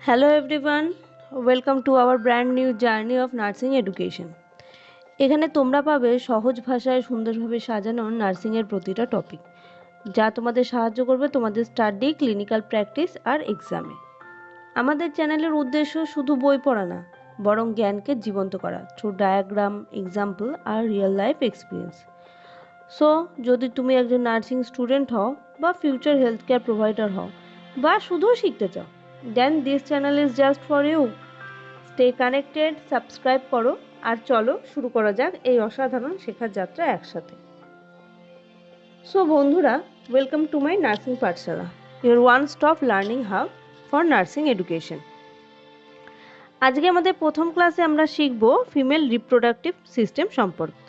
Hello everyone, welcome to our brand new journey of nursing education. এখানে তোমরা পাবে সহজ ভাষায় সুন্দরভাবে সাজানো নার্সিংয়ের প্রতিটা টপিক, যা তোমাদের সাহায্য করবে তোমাদের স্টাডি, ক্লিনিক্যাল প্র্যাকটিস আর এক্সামে। আমাদের চ্যানেলের উদ্দেশ্য শুধু বই পড়া না, বরং জ্ঞানকে জীবন্ত করা থ্রু ডায়াগ্রাম, এক্সাম্পল আর রিয়েল লাইফ এক্সপিরিয়েন্স। সো যদি তুমি একজন নার্সিং স্টুডেন্ট হও বা ফিউচার হেলথ কেয়ার প্রোভাইডার হও বা শুধু শিখতে চাও, then this channel is just for you. Stay connected, subscribe করো আর চলো শুরু করা যাক এই অসাধারণ শেখার যাত্রা একসাথে। সো বন্ধুরা, welcome to my nursing Pathsala, your one stop learning hub for nursing education. আজকে আমাদের প্রথম ক্লাসে আমরা শিখব ফিমেল রিপ্রোডাক্টিভ সিস্টেম সম্পর্কে।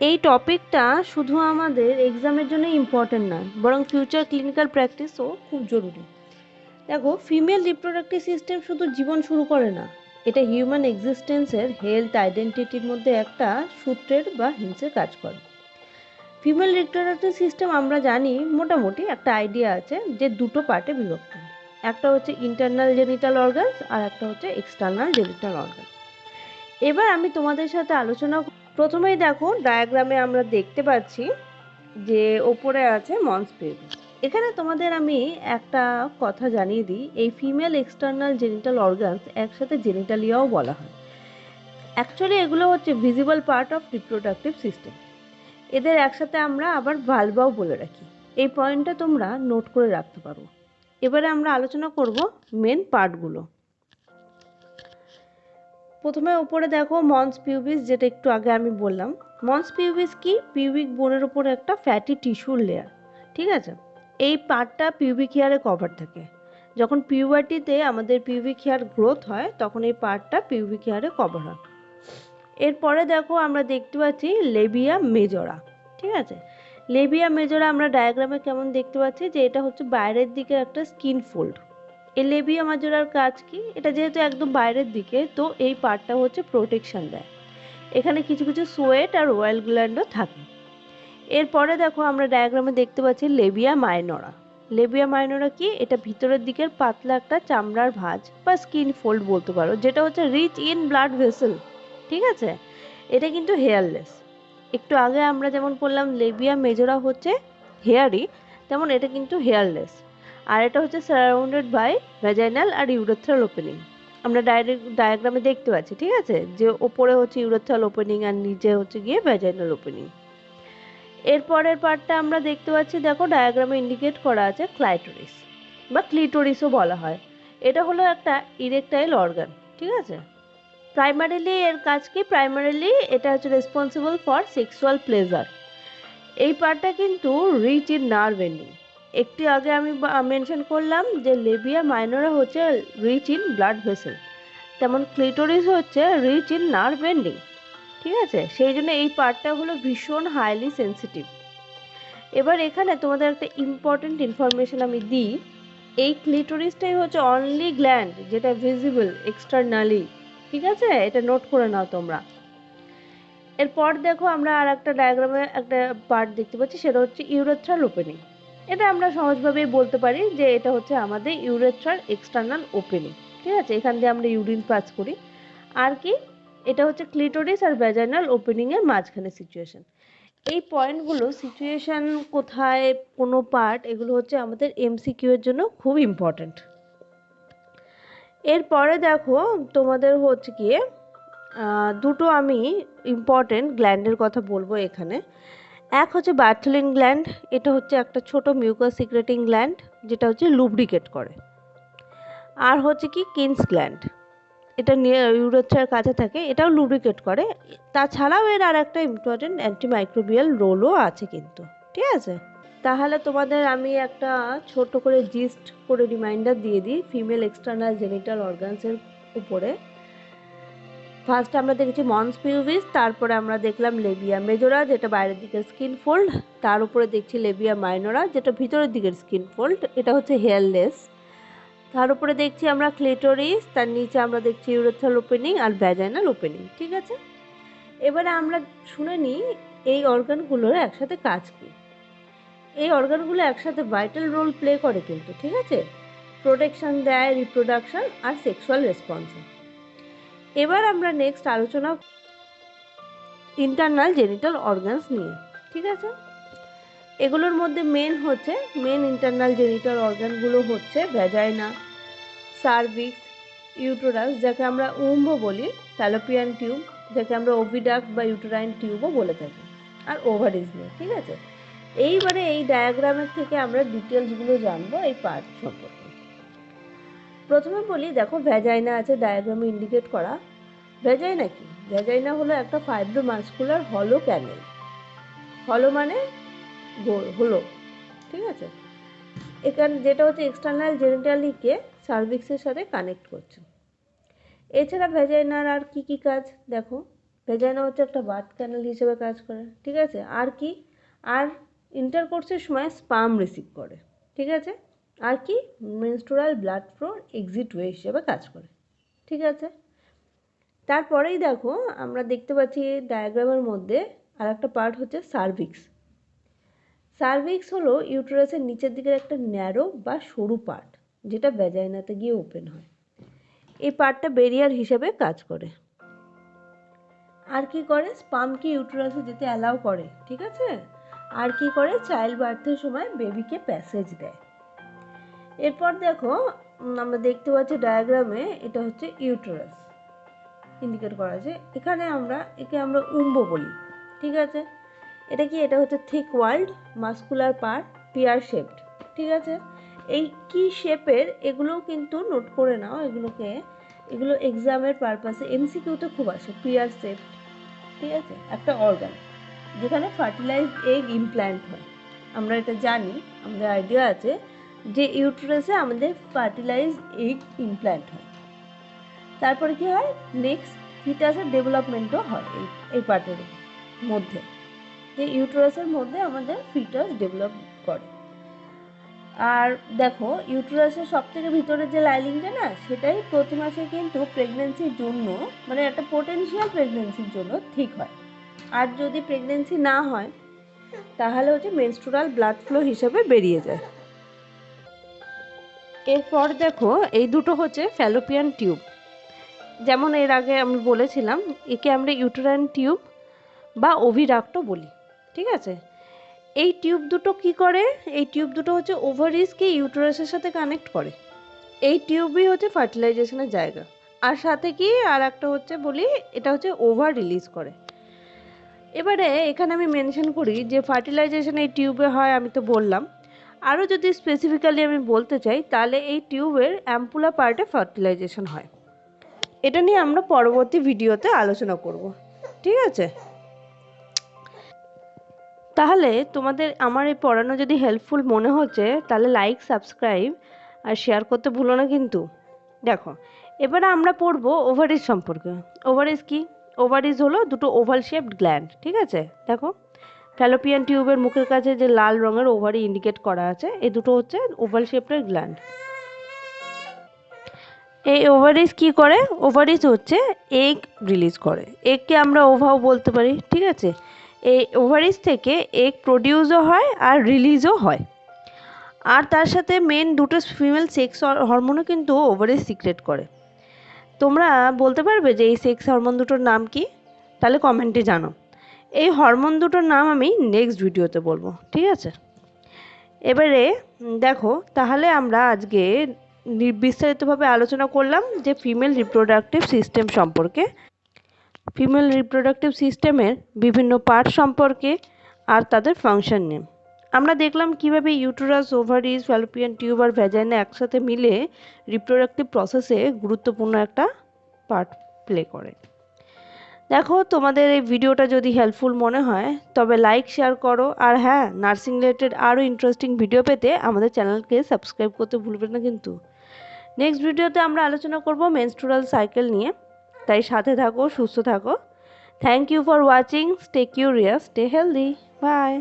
এই টপিকটা শুধু আমাদের এক্সামের জন্য ইম্পর্টেন্ট নয়, বরং ফিউচার ক্লিনিক্যাল প্র্যাকটিসও খুব জরুরি। দেখো, ফিমেল রিপ্রোডাক্টিভ সিস্টেম শুধু জীবন শুরু করে না, এটা হিউম্যান এক্সিস্টেন্সের হেলথ আইডেন্টিটির মধ্যে একটা সূত্রের বা হিন্সের কাজ করে। ফিমেল রিপ্রোডাক্টিভ সিস্টেম আমরা জানি মোটামুটি একটা আইডিয়া আছে যে দুটো পার্টে বিভক্ত। একটা হচ্ছে ইন্টারনাল জেনিটাল অর্গানস আর একটা হচ্ছে এক্সটার্নাল জেনিটাল অর্গান। এবার আমি তোমাদের সাথে আলোচনা প্রথমেই দেখো, ডায়াগ্রামে আমরা দেখতে পাচ্ছি যে ওপরে আছে মন্স পেলভিস। এখানে তোমাদের আমি একটা কথা জানিয়ে দিই, এই ফিমেল এক্সটার্নাল জেনিটাল অর্গানস একসাথে জেনিটালিয়াও বলা হয়। অ্যাকচুয়ালি এগুলো হচ্ছে visible part of reproductive system. এদের একসাথে আমরা আবার ভালভাও বলে রাখি। এই পয়েন্টটা তোমরা নোট করে রাখতে পারো। এবারে আমরা আলোচনা করব মেন পার্টগুলো। প্রথমে উপরে দেখো মন্স পিউবিস, যেটা একটু আগে আমি বললাম। মন্স পিউবিস কি? পিউবিক বোনের উপর একটা ফ্যাটি টিস্যুর লেয়ার, ঠিক আছে? এই পার্টটা পিউবিক হেয়ারে কভার থাকে। যখন পিউবার্টিতে আমাদের পিউবিক হেয়ার গ্রোথ হয়, তখন এই পার্টটা পিউবিক হেয়ারে কভার হয়। এরপরে দেখো আমরা দেখতে পাচ্ছি লেবিয়া মেজরা, ঠিক আছে? লেবিয়া মেজরা আমরা ডায়াগ্রামে কেমন দেখতে পাচ্ছি যে এটা হচ্ছে বাইরের দিকে একটা স্কিন ফোল্ড। এই লেবিয়া মেজরার কাজ কি? এটা যেহেতু একদম বাইরের দিকে, তো এই পার্টটা হচ্ছে প্রোটেকশন দেয়। এখানে কিছু কিছু সোয়েট আর অয়েল গ্ল্যান্ডও থাকে। এরপরে দেখো আমরা ডায়াগ্রামে দেখতে পাচ্ছি লেবিয়া মাইনরা। লেবিয়া মাইনরা কি? এটা ভিতরের দিকের পাতলা একটা চামড়ার ভাঁজ বা স্কিন ফোল্ড বলতে পারো, যেটা হচ্ছে রিচ ইন ব্লাড ভেসেল, ঠিক আছে? এটা কিন্তু হেয়ারলেস। একটু আগে আমরা যেমন বললাম লেবিয়া মেজরা হচ্ছে হেয়ারি, তেমন এটা কিন্তু হেয়ারলেস। আর এটা হচ্ছে সারাউন্ডেড বাই ভ্যাজাইনাল আর ইউরেথ্রাল ওপেনিং। আমরা ডায়াগ্রামে দেখতে পাচ্ছি, ঠিক আছে, যে ওপরে হচ্ছে ইউরেথ্রাল ওপেনিং আর নিচে হচ্ছে গিয়ে ভ্যাজাইনাল ওপেনিং। এরপরের পার্টটা আমরা দেখতে পাচ্ছি, দেখো ডায়াগ্রামে ইন্ডিকেট করা আছে ক্লাইটোরিস বা ক্লিটোরিসও বলা হয়। এটা হলো একটা ইরেকটাইল অর্গান, ঠিক আছে? প্রাইমারিলি এর কাজ কি? প্রাইমারিলি এটা হচ্ছে রেসপন্সিবল ফর সেক্সুয়াল প্লেজার। এই পার্টটা কিন্তু রিচ ইন নার্ভ এন্ডিং। একটু আগে আমি মেনশন করলাম যে লেবিয়া মাইনরা হচ্ছে রিচ ইন ব্লাড ভেসেল, তেমন ক্লিটোরিস হচ্ছে রিচ ইন নার্ভ এন্ডিং, ঠিক আছে? সেই জন্য এই পার্টটা হলো ভীষণ হাইলি সেন্সিটিভ। এবার এখানে তোমাদের একটা ইম্পর্টেন্ট ইনফরমেশন আমি দিই। এই ক্লিটোরিসটাই হচ্ছে অনলি গ্ল্যান্ড যেটা ভিজিবল এক্সটার্নালি, ঠিক আছে? এটা নোট করে নাও তোমরা। এরপর দেখো আমরা আর একটা ডায়াগ্রামে একটা পার্ট দেখতে পাচ্ছি, সেটা হচ্ছে ইউরেথ্রাল ওপেনিং। এটা আমরা সহজভাবেই বলতে পারি যে এটা হচ্ছে আমাদের ইউরেথ্রাল এক্সটার্নাল ওপেনিং, ঠিক আছে? এখান দিয়ে আমরা ইউরিন পাস করি। আর কি? এটা হচ্ছে ক্লিটোরিস আর ভ্যাজাইনাল ওপেনিংয়ের মাঝখানে সিচুয়েশন। এই পয়েন্টগুলো, সিচুয়েশন কোথায়, কোনো পার্ট, এগুলো হচ্ছে আমাদের এমসিকিউ এর জন্য খুব ইম্পর্ট্যান্ট। এরপরে দেখো তোমাদের হচ্ছে গিয়ে দুটো আমি ইম্পর্টেন্ট গ্ল্যান্ডের কথা বলবো এখানে। এক হচ্ছে বার্থলিন গ্ল্যান্ড। এটা হচ্ছে একটা ছোট মিউকাস সিক্রেটিং গ্ল্যান্ড, যেটা হচ্ছে লুব্রিকেট করে। আর হচ্ছে কি কিনস গ্ল্যান্ড, এটা নিয়ে ইউরেথ্রার কাছে থাকে, এটাও লুব্রিকেট করে। তাছাড়াও এর আর একটা ইম্পর্টেন্ট অ্যান্টিমাইক্রোবিয়াল রোলও আছে কিন্তু, ঠিক আছে? তাহলে তোমাদের আমি একটা ছোট করে জিস্ট করে রিমাইন্ডার দিয়ে দিই ফিমেল এক্সটার্নাল জেনিটাল অর্গানসের উপরে। ফার্স্ট আমরা দেখেছি মন্স পিউবিস, তারপরে আমরা দেখলাম লেবিয়া মেজরা, যেটা বাইরের দিকের স্কিন ফোল্ড। তার উপরে দেখছি লেবিয়া মাইনরা, যেটা ভিতরের দিকের স্কিন ফোল্ড, এটা হচ্ছে হেয়ারলেস। তার উপরে দেখছি আমরা ক্লিটোরিস, তার নিচে আমরা দেখছি ইউরেথ্রাল ওপেনিং আর ভ্যাজাইনাল ওপেনিং, ঠিক আছে? এবারে আমরা শুনে নিই এই অর্গানগুলোর একসাথে কাজ কি। এই অর্গানগুলো একসাথে ভাইটাল রোল প্লে করে কিন্তু, ঠিক আছে? প্রোটেকশন দেয় রিপ্রোডাকশন আর সেক্সুয়াল রেসপন্সে। এবার আমরা নেক্সট আলোচনা ইন্টারনাল জেনিটাল অর্গানস নিয়ে। ঠিক আছে, এগুলোর মধ্যে মেন ইন্টারনাল জেনিটাল অর্গানগুলো হচ্ছে ভ্যাজাইনা, সার্ভিক্স, ইউটেরাস যাকে আমরা উম্ব বলি, ফ্যালোপিয়ান টিউব যাকে আমরা ওভিডাক্ট বা ইউটেরাইন টিউবও বলে থাকি, আর ওভারিজ নিয়ে। ঠিক আছে, এইবারে এই ডায়াগ্রামের থেকে আমরা ডিটেলসগুলো জানবো এই পার্ট সম্পর্কে। প্রথমে বলি, দেখো ভ্যাজাইনা আছে ডায়াগ্রামে ইন্ডিকেট করা। ভ্যাজাইনা কি? ভ্যাজাইনা হলো একটা ফাইব্রোমাস্কুলার হলো ক্যানেল। হলো মানে হলো, ঠিক আছে। এখানে যেটা হচ্ছে এক্সটার্নাল জেনিটালিকে সার্ভিক্সের সাথে কানেক্ট করছে। এছাড়া ভ্যাজাইনার আর কি কি কাজ দেখো। ভ্যাজাইনা হচ্ছে একটা বার্থ ক্যানেল হিসেবে কাজ করে। ঠিক আছে, আর কি? আর ইন্টারকোর্সের সময় স্পার্ম রিসিভ করে। ঠিক আছে, আর কি? Menstrual blood flow exit way হিসেবে কাজ করে। ঠিক আছে, তারপরেই দেখো আমরা দেখতে পাচ্ছি ডায়াগ্রামের মধ্যে আর একটা পার্ট হচ্ছে সার্ভিক্স। সার্ভিক্স হলো ইউটেরাসের নিচের দিকের একটা ন্যারো বা সরু পার্ট, যেটা ভ্যাজাইনাতে গিয়ে ওপেন হয়। এই পার্টটা ব্যারিয়ার হিসেবে কাজ করে। আর কি করে? স্পার্মকে ইউটেরাসে যেতে অ্যালাউ করে। ঠিক আছে, আর কি করে? চাইল্ড বার্থের সময় বেবিকে প্যাসেজ দেয়। এরপর দেখো আমরা দেখতে পাচ্ছি ডায়াগ্রামে এটা হচ্ছে ইউটেরাস ইন্ডিকেট করা আছে। একে আমরা উম্ব বলি। ঠিক আছে, এটা কি? এটা হচ্ছে thick walled muscular part, pear shaped. ঠিক আছে, এই কি শেপের এগুলোও কিন্তু নোট করে নাও, এগুলো এক্সামের পারপাসে এমসিকিউতে খুব আসে। পিয়ার শেপড, ঠিক আছে, একটা অর্গান যেখানে ফার্টিলাইজড এগ ইমপ্ল্যান্ট হয়। আমরা এটা জানি, আমাদের আইডিয়া আছে যে ইউটেরাসে আমাদের ফার্টিলাইজড এগ ইমপ্ল্যান্ট হয়। তারপরে কি হয়? নেক্সট ফিটাসের ডেভেলপমেন্টও হয় এই পার্টের মধ্যে, যে ইউটেরাসের মধ্যে আমাদের ফিটাস ডেভেলপ করে। আর দেখো ইউটেরাসের সব থেকে ভিতরে যে লাইনিংটা না, সেটাই প্রতি মাসে কিন্তু প্রেগনেন্সির জন্য, মানে একটা পোটেনশিয়াল প্রেগনেন্সির জন্য ঠিক হয়। আর যদি প্রেগনেন্সি না হয় তাহলে হচ্ছে মেনস্ট্রুয়াল ব্লাড ফ্লো হিসেবে বেরিয়ে যায়। এরপর দেখো এই দুটো হচ্ছে ফ্যালোপিয়ান টিউব। যেমন এর আগে আমি বলেছিলাম, একে আমরা ইউটেরাইন টিউব বা ওভিডাক্টও বলি। ঠিক আছে, এই টিউব দুটো কি করে? এই টিউব দুটো হচ্ছে ওভারিজকে ইউটেরাসের সাথে কানেক্ট করে। এই টিউবই হচ্ছে ফার্টিলাইজেশনের জায়গা। আর সাথে কি আর একটা হচ্ছে বলি, এটা হচ্ছে ওভার রিলিজ করে। এবারে এখানে আমি মেনশন করি যে ফার্টিলাইজেশন এই টিউবে হয়, আমি তো বললাম। আরও যদি স্পেসিফিক্যালি আমি বলতে চাই, তাহলে এই টিউবের অ্যাম্পুলা পার্টে ফার্টিলাইজেশন হয়। এটা নিয়ে আমরা পরবর্তী ভিডিওতে আলোচনা করব। ঠিক আছে, তাহলে তোমাদের আমার এই পড়ানো যদি হেল্পফুল মনে হচ্ছে, তাহলে লাইক, সাবস্ক্রাইব আর শেয়ার করতে ভুলো না কিন্তু। দেখো এবারে আমরা পড়বো ওভারিজ সম্পর্কে। ওভারিজ কি? ওভারিজ হলো দুটো ওভাল শেপড গ্ল্যান্ড। ঠিক আছে, দেখো ফ্যালোপিয়ান টিউবের মুখের কাছে যে লাল রঙের ওভারি ইন্ডিকেট করা আছে, এই দুটো হচ্ছে ওভাল শেপের গ্ল্যান্ড। এই ওভারিজ কি করে? ওভারিজ হচ্ছে এগ রিলিজ করে। এগকে আমরা ওভাও বলতে পারি। ঠিক আছে, এই ওভারিজ থেকে এগ প্রডিউসও হয় আর রিলিজও হয়। আর তার সাথে মেন দুটো ফিমেল সেক্স হরমোনও কিন্তু ওভারিজ সিক্রেট করে। তোমরা বলতে পারবে যে এই সেক্স হরমোন দুটোর নাম কি? তাহলে কমেন্টে জানো। এই হরমোন দুটোর নাম আমি নেক্সট ভিডিওতে বলবো। ঠিক আছে, এবারে দেখো তাহলে আমরা আজকে বিস্তারিতভাবে আলোচনা করলাম যে ফিমেল রিপ্রোডাক্টিভ সিস্টেম সম্পর্কে, ফিমেল রিপ্রোডাক্টিভ সিস্টেমের বিভিন্ন পার্ট সম্পর্কে আর তাদের ফাংশন নিয়ে। আমরা দেখলাম কিভাবে ইউটেরাস, ওভারিজ, ফ্যালোপিয়ান টিউব আর ভ্যাজাইনা একসাথে মিলে রিপ্রোডাক্টিভ প্রসেসে গুরুত্বপূর্ণ একটা পার্ট প্লে করে। দেখো তোমাদের এই ভিডিওটা যদি হেল্পফুল মনে হয় তবে লাইক, শেয়ার করো। আর হ্যাঁ, নার্সিং রিলেটেড আরও ইন্টারেস্টিং ভিডিও পেতে আমাদের চ্যানেলকে সাবস্ক্রাইব করতে ভুলবেন না কিন্তু। নেক্সট ভিডিওতে আমরা আলোচনা করব মেনস্ট্রুয়াল সাইকেল নিয়ে, তাই সাথে থাকো, সুস্থ থাকো। Thank you for watching. Stay curious, stay healthy, by.